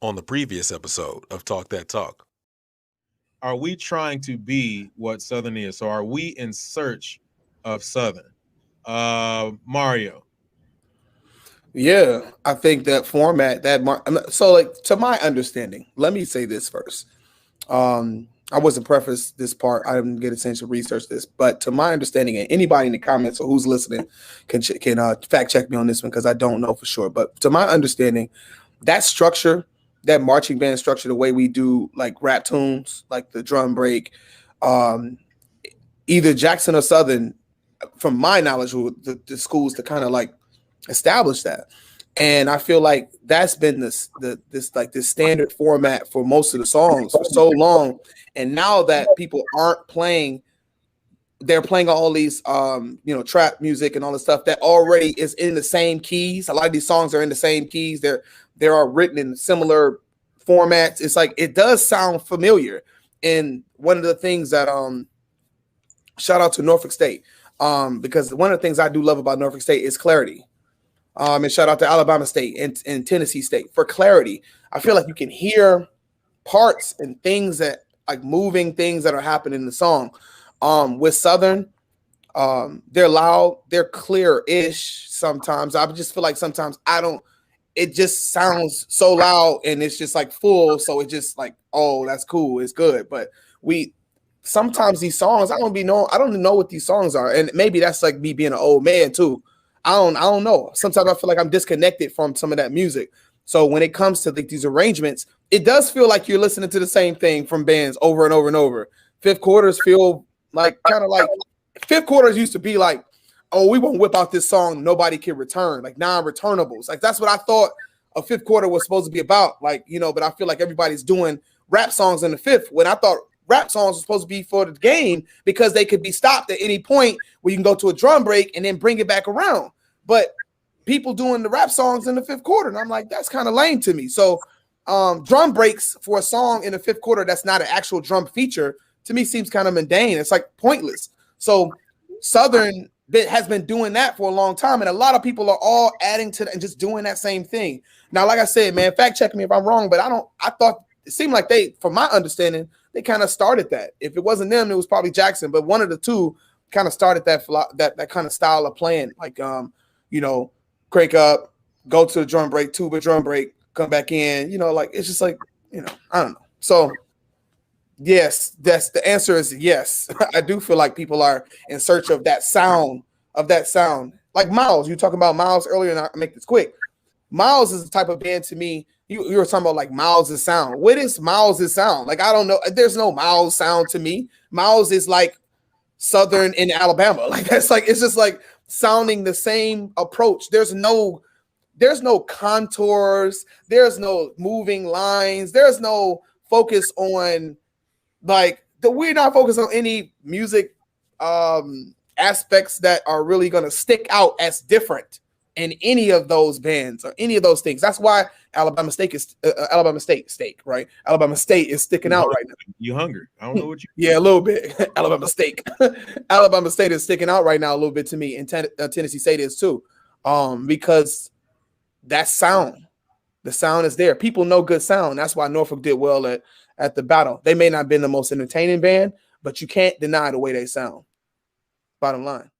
on the previous episode of Talk That Talk. Are we trying to be what Southern is? So are we in search of Southern? Mario. Yeah, I think that format so like to my understanding, let me say this first. I wasn't preface this part. I didn't get a chance to research this, but to my understanding, and anybody in the comments or who's listening can fact check me on this one because I don't know for sure. But to my understanding, that structure, that marching band structure, the way we do like rap tunes, like the drum break, either Jackson or Southern, from my knowledge, the schools to kind of like establish that. And I feel like that's been this standard format for most of the songs for so long. And now that people aren't playing, they're playing all these trap music and all the stuff that already is in the same keys. A lot of these songs are in the same keys. They are written in similar formats. It's like it does sound familiar. And one of the things that shout out to Norfolk State, because one of the things I do love about Norfolk State is clarity. And shout out to Alabama State and Tennessee State for clarity. I feel like you can hear parts and things that like moving things that are happening in the song. With Southern, they're loud, they're clear-ish sometimes. I just feel like sometimes it just sounds so loud and it's just like full. So it's just like, oh, that's cool, it's good. But sometimes these songs, I don't even know what these songs are. And maybe that's like me being an old man too. I don't know. Sometimes I feel like I'm disconnected from some of that music. So when it comes to these arrangements, it does feel like you're listening to the same thing from bands over and over and over. Fifth quarters feel like kind of like fifth quarters used to be like, oh, we won't whip out this song nobody can return, like non-returnables. Like that's what I thought a fifth quarter was supposed to be about. Like, but I feel like everybody's doing rap songs in the fifth when I thought rap songs were supposed to be for the game because they could be stopped at any point where you can go to a drum break and then bring it back around. But people doing the rap songs in the fifth quarter, and I'm like, that's kind of lame to me. So drum breaks for a song in the fifth quarter that's not an actual drum feature, to me seems kind of mundane. It's like pointless. So Southern has been doing that for a long time, and a lot of people are all adding to that and just doing that same thing. Now, like I said, man, fact check me if I'm wrong, but I thought it seemed like from my understanding, they kind of started that. If it wasn't them, it was probably Jackson, but one of the two kind of started that kind of style of playing, like crank up, go to the drum break, tuba drum break, come back in, like it's just like, I don't know. So yes, the answer is yes. I do feel like people are in search of that sound. Like Miles, you were talking about Miles earlier, and I'll make this quick. Miles is the type of band to me. You were talking about like Miles' sound. What is Miles' sound? Like, I don't know. There's no Miles sound to me. Miles is like Southern in Alabama. Like that's like, it's just like sounding the same approach. There's no contours. There's no moving lines. There's no focus on we're not focused on any music aspects that are really going to stick out as different in any of those bands or any of those things. That's why Alabama State is right? Alabama State is sticking out right now. You hungry? I don't know what you. Yeah, a little bit. Alabama State. Alabama State is sticking out right now a little bit to me, and Tennessee State is too, because that sound, the sound is there. People know good sound. That's why Norfolk did well at the battle. They may not have been the most entertaining band, but you can't deny the way they sound. Bottom line.